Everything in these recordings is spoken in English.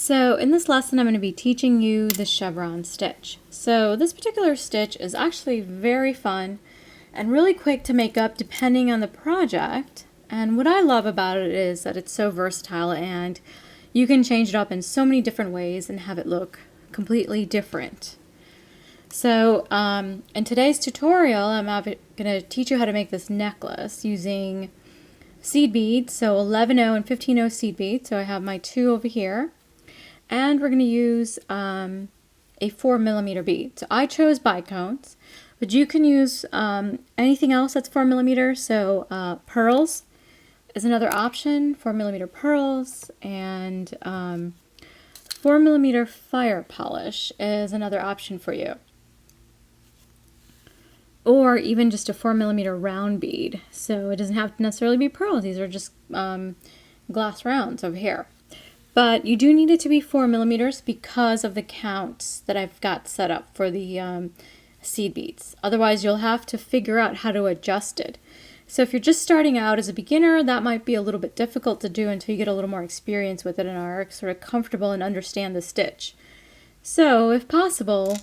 So in this lesson, I'm going to be teaching you the chevron stitch. So this particular stitch is actually very fun and really quick to make up depending on the project. And what I love about it is that it's so versatile and you can change it up in so many different ways and have it look completely different. So in today's tutorial, I'm going to teach you how to make this necklace using seed beads, so 11/0 and 15/0 seed beads. So I have my two over here. And we're going to use a 4mm bead. So I chose bicones, but you can use anything else that's 4mm. So pearls is another option, 4mm pearls, and 4mm fire polish is another option for you. Or even just a 4mm round bead. So it doesn't have to necessarily be pearls. These are just glass rounds over here. But you do need it to be 4mm because of the counts that I've got set up for the seed beads. Otherwise, you'll have to figure out how to adjust it. So if you're just starting out as a beginner, that might be a little bit difficult to do until you get a little more experience with it and are sort of comfortable and understand the stitch. So if possible,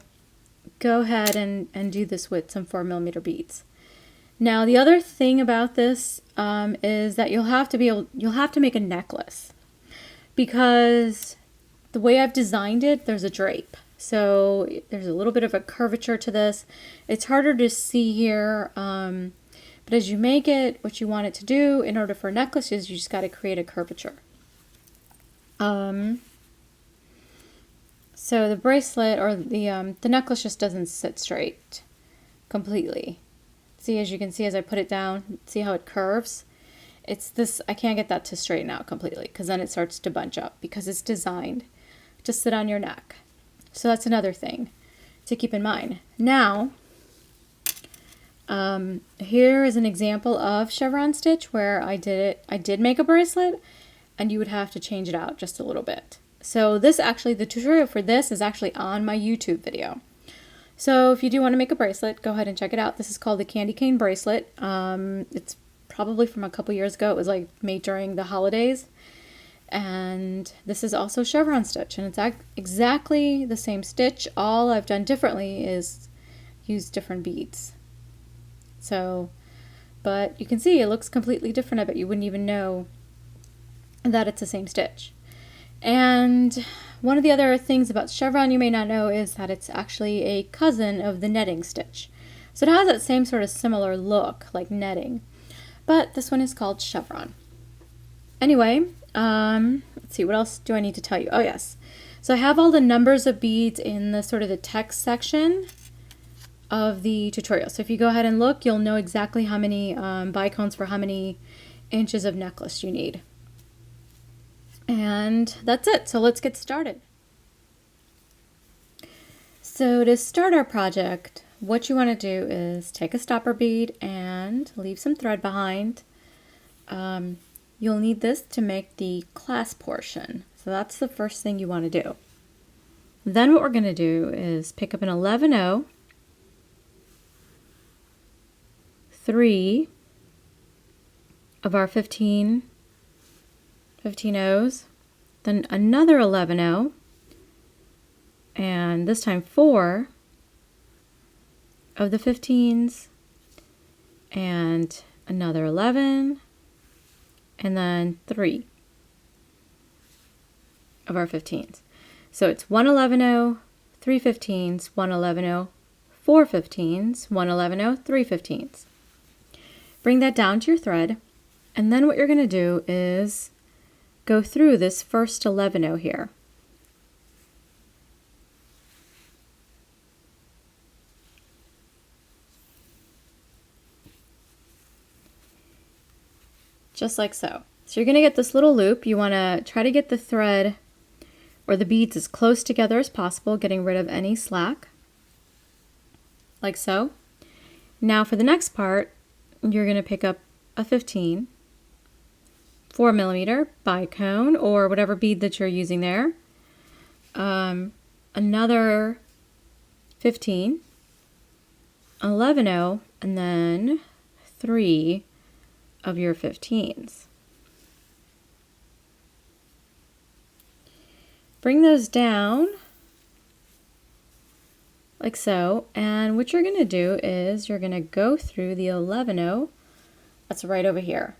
go ahead and do this with some 4mm beads. Now the other thing about this is that you'll have to make a necklace. Because the way I've designed it, there's a drape. So there's a little bit of a curvature to this. It's harder to see here, but as you make it, what you want it to do in order for necklaces, you just got to create a curvature. So the bracelet or the necklace just doesn't sit straight completely. See, as you can see as I put it down, see how it curves? It's this, I can't get that to straighten out completely because then it starts to bunch up because it's designed to sit on your neck. So that's another thing to keep in mind. Now, here is an example of chevron stitch where I did make a bracelet and you would have to change it out just a little bit. So this actually, the tutorial for this is actually on my YouTube video. So if you do want to make a bracelet, go ahead and check it out. This is called the candy cane bracelet. It's probably from a couple years ago. It was like made during the holidays. And this is also chevron stitch, and it's exactly the same stitch. All I've done differently is use different beads. So, but you can see it looks completely different. I bet you wouldn't even know that it's the same stitch. And one of the other things about chevron you may not know is that it's actually a cousin of the netting stitch. So it has that same sort of similar look like netting. But this one is called chevron. Anyway, let's see, what else do I need to tell you? Oh yes, so I have all the numbers of beads in the sort of the text section of the tutorial. So if you go ahead and look, you'll know exactly how many bicones for how many inches of necklace you need. And that's it, so let's get started. So to start our project, what you want to do is take a stopper bead and leave some thread behind. You'll need this to make the clasp portion. So that's the first thing you want to do. Then what we're going to do is pick up an 11/0, 3 of our 15 O's, then another 11/0, and this time 4 of the 15s, and another 11, and then 3 of our 15s. So it's 1 11/0, 3 15s, 1 11/0, 4 15s, 1 11/0, 3 15s. Bring that down to your thread, and then what you're going to do is go through this first 11/0 here. Just like so. So you're going to get this little loop. You want to try to get the thread or the beads as close together as possible, getting rid of any slack, like so. Now for the next part, you're going to pick up a 15, 4mm bicone or whatever bead that you're using there, another 15, 11/0, and then 3 of your 15s. bring those down like so, and what you're going to do is you're going to go through the 11-0 that's right over here.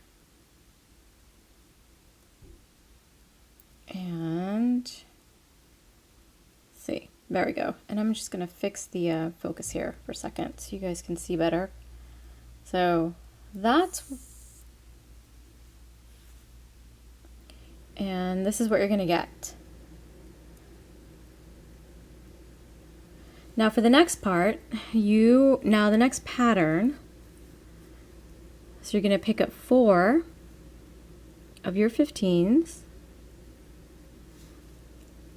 And see, there we go. And I'm just going to fix the focus here for a second so you guys can see better. So that's, and this is what you're going to get. Now for the next part, the next pattern, so you're going to pick up 4 of your 15s,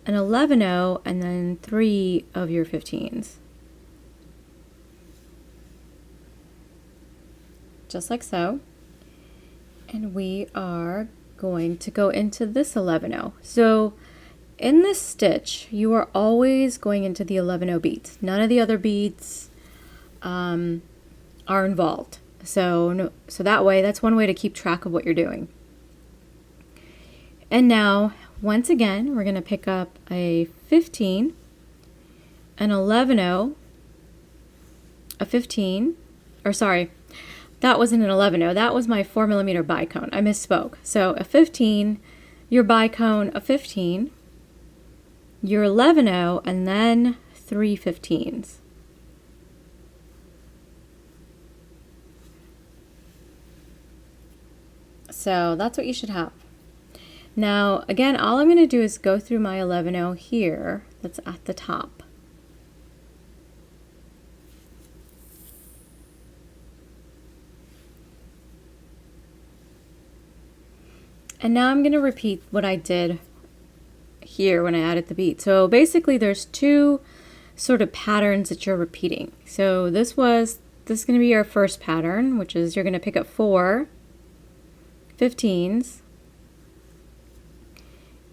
an 11-0, and then 3 of your 15s. Just like so. And we are going to go into this 11-0. So in this stitch, you are always going into the 11-0 beads. None of the other beads are involved. So that way, that's one way to keep track of what you're doing. And now, once again, we're going to pick up a 15, an 11-0, a 15, or sorry, that wasn't an 11-0, that was my 4mm bicone. I misspoke. So a 15, your bicone, a 15, your 11-0, and then 3 15s. So that's what you should have. Now, again, all I'm going to do is go through my 11-0 here, that's at the top. And now I'm going to repeat what I did here when I added the bead. So basically there's 2 sort of patterns that you're repeating. So this is going to be your first pattern, which is you're going to pick up 4 15s,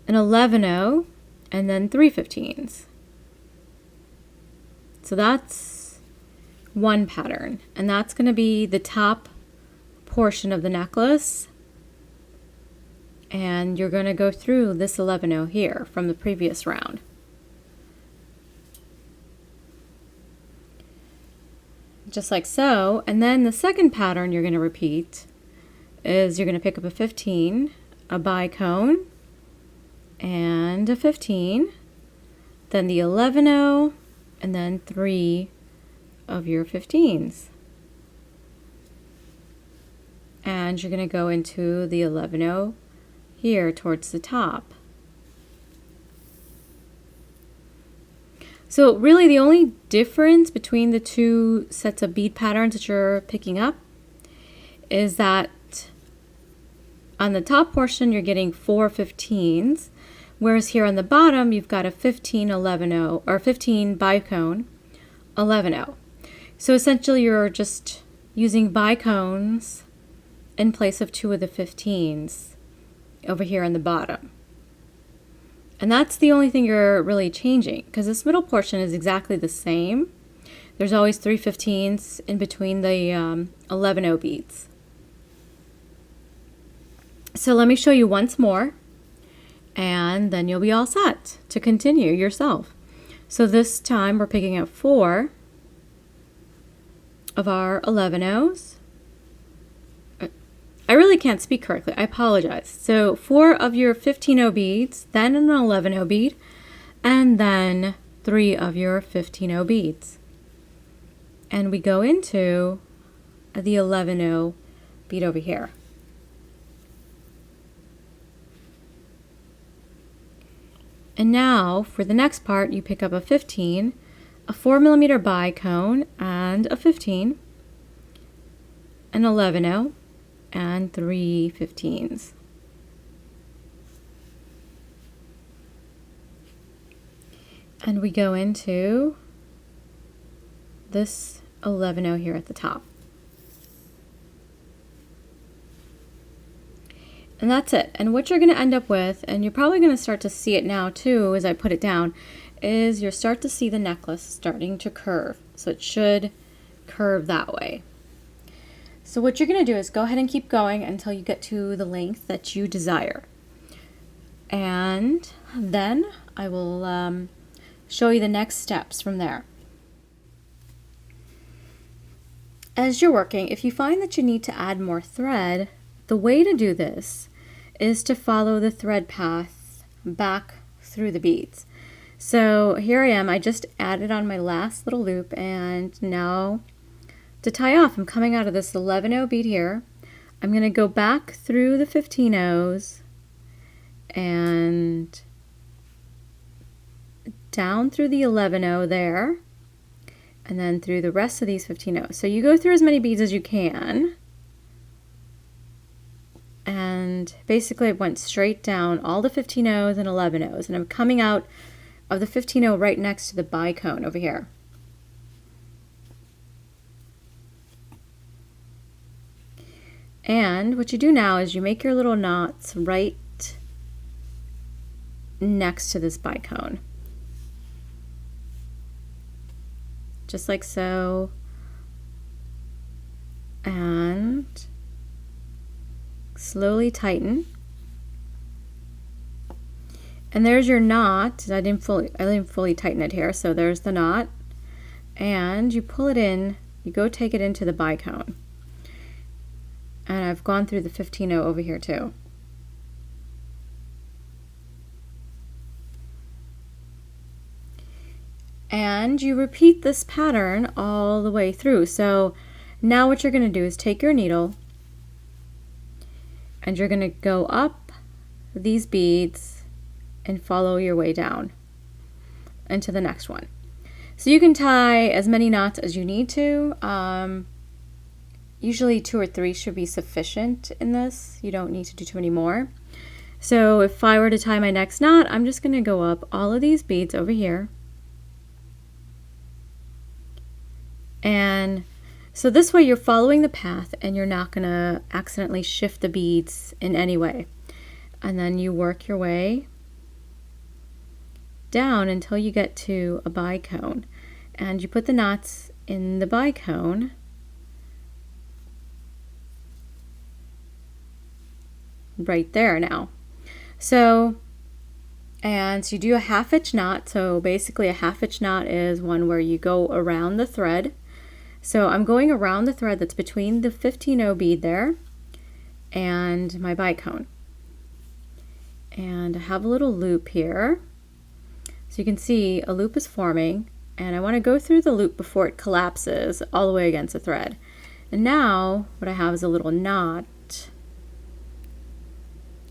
an 11-0, and then 3 15s. So that's one pattern, and that's going to be the top portion of the necklace. And you're going to go through this 11-0 here from the previous round. Just like so. And then the second pattern you're going to repeat is you're going to pick up a 15, a bicone, and a 15, then the 11-0, and then 3 of your 15s. And you're going to go into the 11-0 here towards the top. So really the only difference between the 2 sets of bead patterns that you're picking up is that on the top portion you're getting 4 15s, whereas here on the bottom you've got a 15 11-0 or 15 bicone 11-0. So essentially you're just using bicones in place of 2 of the 15s over here on the bottom. And that's the only thing you're really changing, because this middle portion is exactly the same. There's always 3 15s in between the 11-0 beads. So let me show you once more, and then you'll be all set to continue yourself. So this time we're picking up 4 of our 11-0s. I really can't speak correctly, I apologize. So 4 of your 15-0 beads, then an 11-0 bead, and then 3 of your 15-0 beads. And we go into the 11-0 bead over here. And now for the next part, you pick up a 15, a 4mm bicone, and a 15, an 11-0, and 3 15s. And we go into this 11-0 here at the top. And that's it. And what you're going to end up with, and you're probably going to start to see it now too as I put it down, is you'll start to see the necklace starting to curve. So it should curve that way. So what you're going to do is go ahead and keep going until you get to the length that you desire. And then I will show you the next steps from there. As you're working, if you find that you need to add more thread, the way to do this is to follow the thread path back through the beads. So here I am, I just added on my last little loop, and now to tie off, I'm coming out of this 11-0 bead here. I'm going to go back through the 15-0s and down through the 11-0 there, and then through the rest of these 15-0s. So you go through as many beads as you can. And basically I went straight down all the 15-0s and 11-0s, and I'm coming out of the 15-0 right next to the bicone over here. And what you do now is you make your little knots right next to this bicone. Just like so. And slowly tighten. And there's your knot. I didn't fully tighten it here, so there's the knot. And you pull it in, you go take it into the bicone. And I've gone through the 15-0 over here too. And you repeat this pattern all the way through. So now what you're going to do is take your needle and you're going to go up these beads and follow your way down into the next one. So you can tie as many knots as you need to. Usually 2 or 3 should be sufficient in this. You don't need to do too many more. So if I were to tie my next knot, I'm just going to go up all of these beads over here. And so this way you're following the path and you're not going to accidentally shift the beads in any way. And then you work your way down until you get to a bicone. And you put the knots in the bicone. Right there now. So you do a 1/2 inch knot. So basically a 1/2 inch knot is one where you go around the thread. So I'm going around the thread that's between the 15-0 bead there and my bicone. And I have a little loop here. So you can see a loop is forming, and I want to go through the loop before it collapses all the way against the thread. And now what I have is a little knot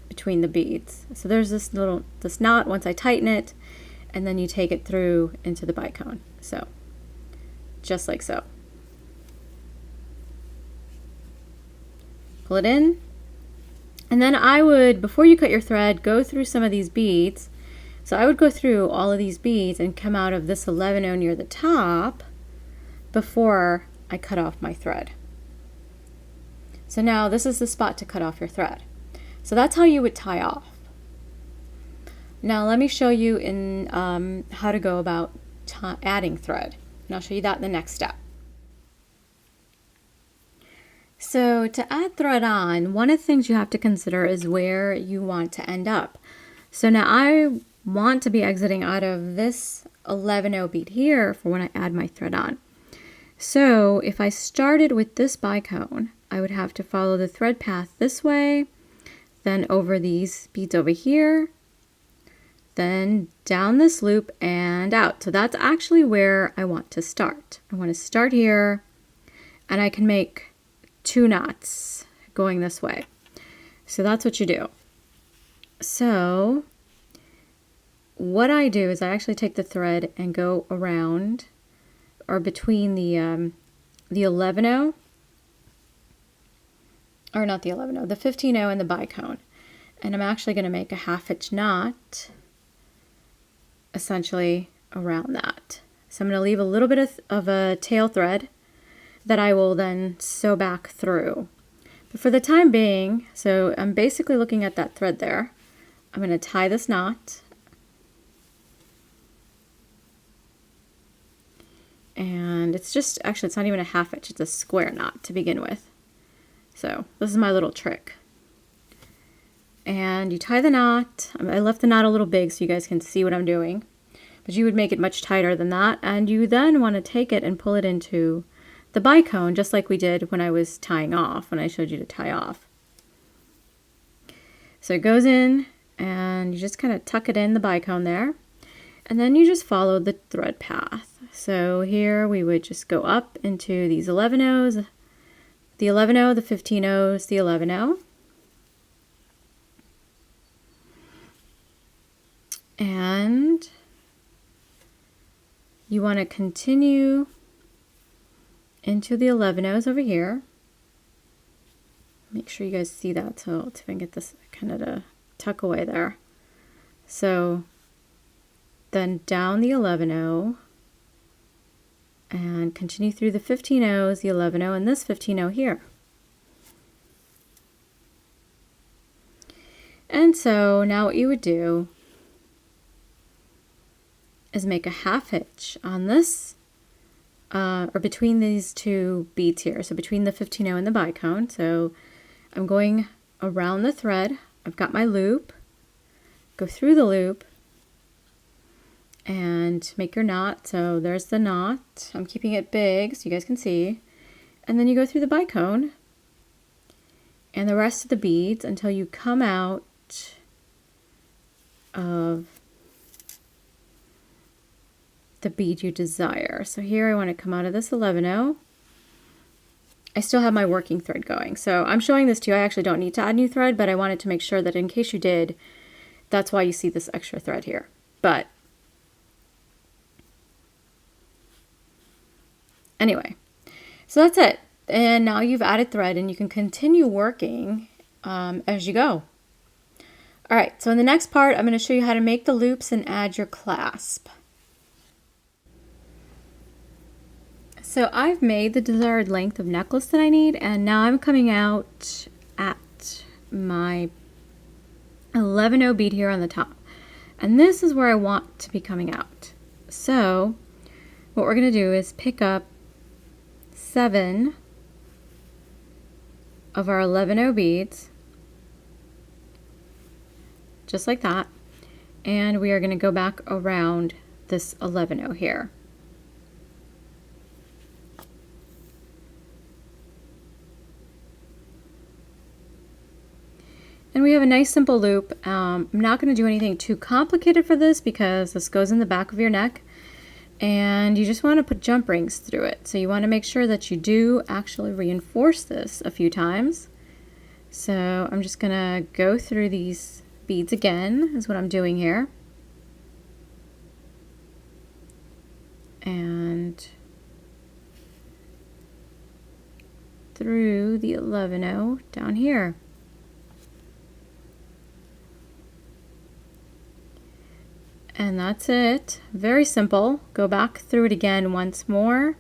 between the beads. So there's this knot once I tighten it, and then you take it through into the bicone. So just like so. Pull it in, and then I would, before you cut your thread, go through some of these beads. So I would go through all of these beads and come out of this 11-0 near the top before I cut off my thread. So now this is the spot to cut off your thread. So that's how you would tie off. Now let me show you in how to go about adding thread. And I'll show you that in the next step. So to add thread on, one of the things you have to consider is where you want to end up. So now I want to be exiting out of this 11-0 bead here for when I add my thread on. So if I started with this bicone, I would have to follow the thread path this way, then over these beads over here, then down this loop and out. So that's actually where I want to start. I want to start here, and I can make 2 knots going this way. So that's what you do. So what I do is I actually take the thread and go around or between the 11-0, or not the 11-0, the 15-0 and the bicone. And I'm actually going to make a 1/2 inch knot essentially around that. So I'm going to leave a little bit of a tail thread that I will then sew back through. But for the time being, so I'm basically looking at that thread there. I'm going to tie this knot. And it's just, actually it's not even a 1/2 inch, it's a square knot to begin with. So this is my little trick. and you tie the knot. I left the knot a little big so you guys can see what I'm doing, but you would make it much tighter than that, and you then want to take it and pull it into the bicone, just like we did when I was tying off, when I showed you to tie off. So it goes in, and you just kind of tuck it in the bicone there, and then you just follow the thread path. So here we would just go up into these 11 O's, the 11O, the 15 O's, the 11O. And you want to continue into the 11 O's over here. Make sure you guys see that, so let's see if I can get this kind of to tuck away there. So then down the 11O and continue through the 15 O's, the 11O, and this 15 O here. And so now what you would do is make a half hitch on this, or between these two beads here, so between the 15 O and the bicone. So I'm going around the thread, I've got my loop, go through the loop, and make your knot. So there's the knot. I'm keeping it big so you guys can see. And then you go through the bicone and the rest of the beads until you come out of the bead you desire. So here I want to come out of this 11O. I still have my working thread going. So I'm showing this to you. I actually don't need to add new thread, but I wanted to make sure that in case you did, that's why you see this extra thread here. But anyway, so that's it. And now you've added thread and you can continue working as you go. All right, so in the next part, I'm going to show you how to make the loops and add your clasp. So I've made the desired length of necklace that I need, and now I'm coming out at my 11O bead here on the top. And this is where I want to be coming out. So what we're going to do is pick up 7 of our 11O beads, just like that, and we are going to go back around this 11O here. And we have a nice simple loop. I'm not going to do anything too complicated for this because this goes in the back of your neck, and you just want to put jump rings through it. So you want to make sure that you do actually reinforce this a few times. So I'm just going to go through these beads again, is what I'm doing here. And through the 11O down here. And that's it. Very simple. Go back through it again once more.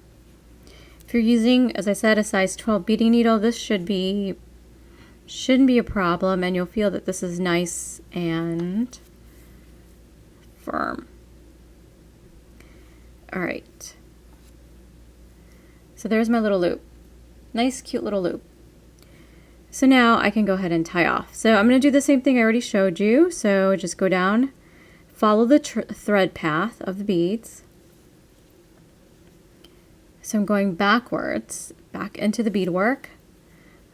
If you're using, as I said, a size 12 beading needle, this shouldn't be a problem, and you'll feel that this is nice and firm. All right. So there's my little loop. Nice, cute little loop. So now I can go ahead and tie off. So I'm going to do the same thing I already showed you. So just go down, follow the thread path of the beads. So I'm going backwards, back into the beadwork.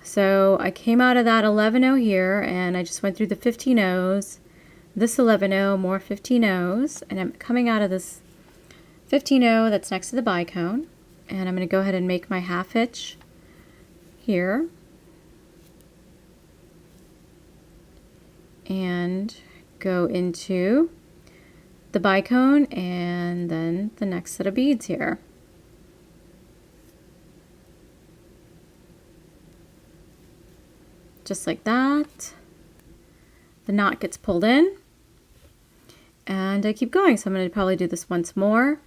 So I came out of that 11O here, and I just went through the 15 O's, this 11O, more 15 O's, and I'm coming out of this 15O that's next to the bicone, and I'm going to go ahead and make my half hitch here. And go into the bicone and then the next set of beads here. Just like that. The knot gets pulled in and I keep going. So I'm going to probably do this once more.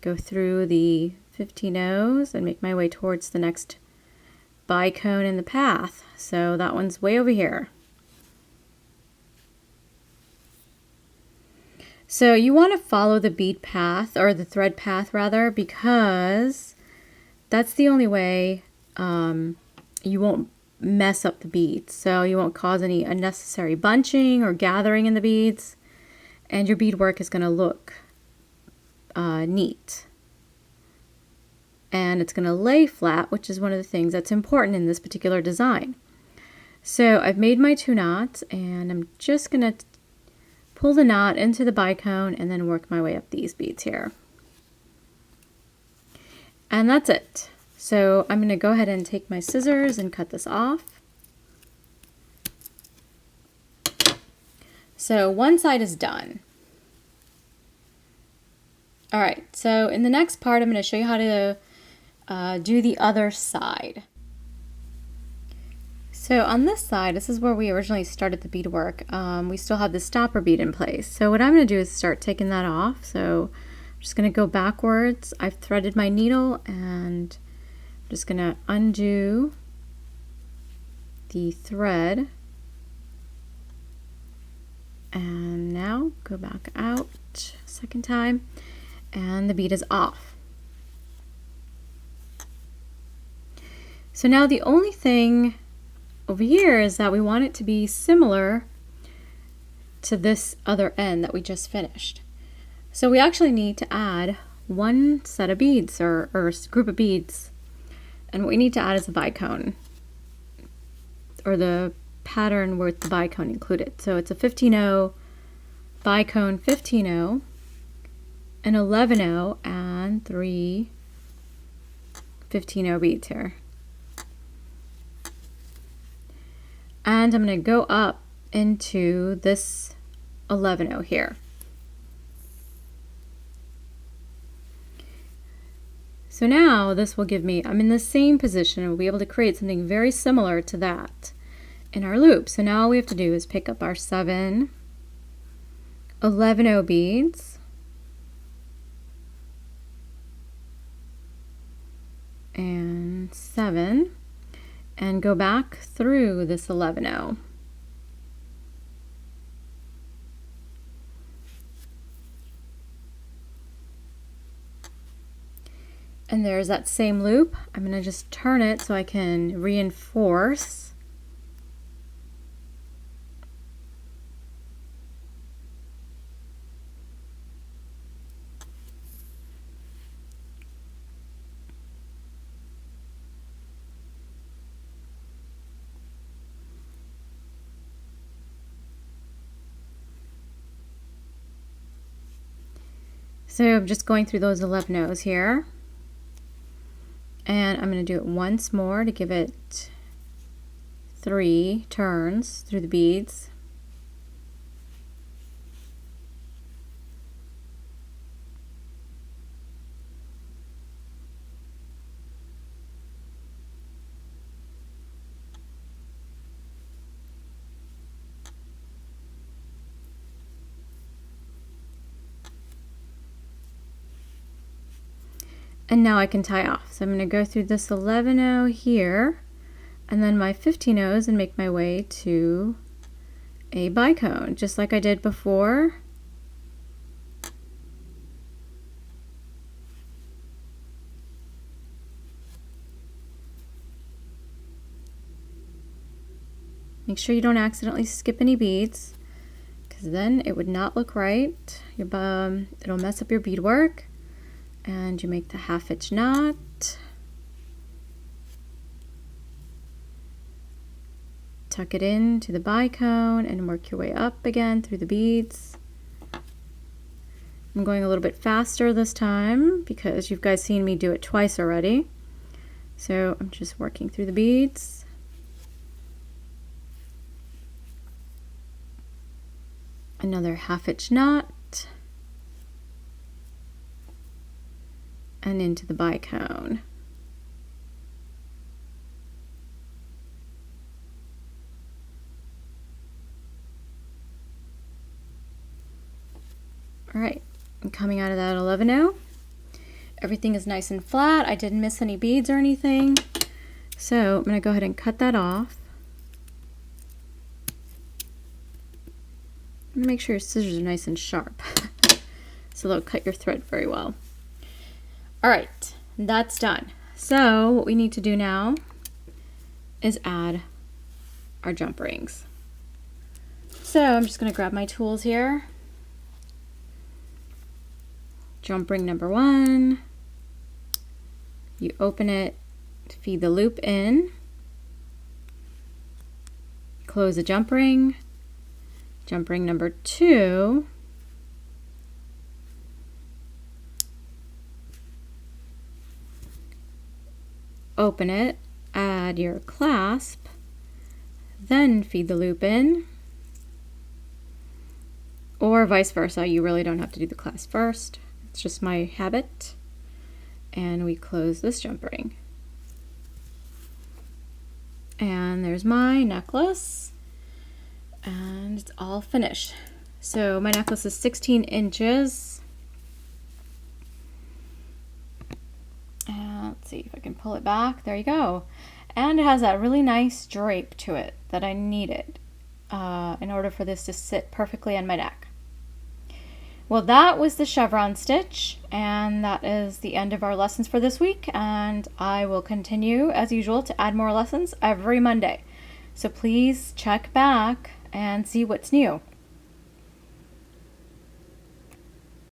Go through the 15 O's and make my way towards the next bicone in the path. So that one's way over here. So you want to follow the bead path, or the thread path rather, because that's the only way you won't mess up the beads. So you won't cause any unnecessary bunching or gathering in the beads. And your beadwork is going to look neat. And it's going to lay flat, which is one of the things that's important in this particular design. So I've made my 2 knots, and I'm just going to pull the knot into the bicone and then work my way up these beads here. And that's it. So I'm going to go ahead and take my scissors and cut this off. So one side is done. All right, so in the next part, I'm going to show you how to do the other side. So on this side, this is where we originally started the beadwork. We still have the stopper bead in place. So what I'm going to do is start taking that off. So I'm just going to go backwards. I've threaded my needle, and I'm just going to undo the thread. And now go back out a second time, and the bead is off. So now the only thing over here is that we want it to be similar to this other end that we just finished. So we actually need to add one set of beads or group of beads. And what we need to add is a bicone, or the pattern with the bicone included. So it's a 15-0, bicone 15-0, an 11-0, and 3 15-0 beads here. And I'm going to go up into this 11-0 here. So now this will give me, I'm in the same position, and we'll be able to create something very similar to that in our loop. So now all we have to do is pick up our 7 11-0 beads and 7 and go back through this 11-0. And there's that same loop. I'm going to just turn it so I can reinforce. So I'm just going through those 11-0s here. And I'm going to do it once more to give it 3 turns through the beads. And now I can tie off. So I'm going to go through this 11-0 here, and then my 15-0s, and make my way to a bicone, just like I did before. Make sure you don't accidentally skip any beads, because then it would not look right. It'll mess up your beadwork. And you make the 1/2 inch knot, tuck it into the bicone, and work your way up again through the beads. I'm going a little bit faster this time because you've guys seen me do it twice already. So I'm just working through the beads. Another 1/2 inch knot. And into the bicone. All right, I'm coming out of that 11-0. Everything is nice and flat. I didn't miss any beads or anything. So I'm going to go ahead and cut that off. Make sure your scissors are nice and sharp so they'll cut your thread very well. All right, that's done. So what we need to do now is add our jump rings. So I'm just going to grab my tools here. Jump ring number 1. You open it, feed the loop in, close the jump ring. Jump ring number 2. Open it, add your clasp, then feed the loop in, or vice versa. You really don't have to do the clasp first. It's just my habit. And we close this jump ring. And there's my necklace. And it's all finished. So my necklace is 16 inches. And let's see if I can pull it back. There you go. And it has that really nice drape to it that I needed in order for this to sit perfectly on my neck. Well, that was the chevron stitch, and that is the end of our lessons for this week, and I will continue as usual to add more lessons every Monday. So please check back and see what's new.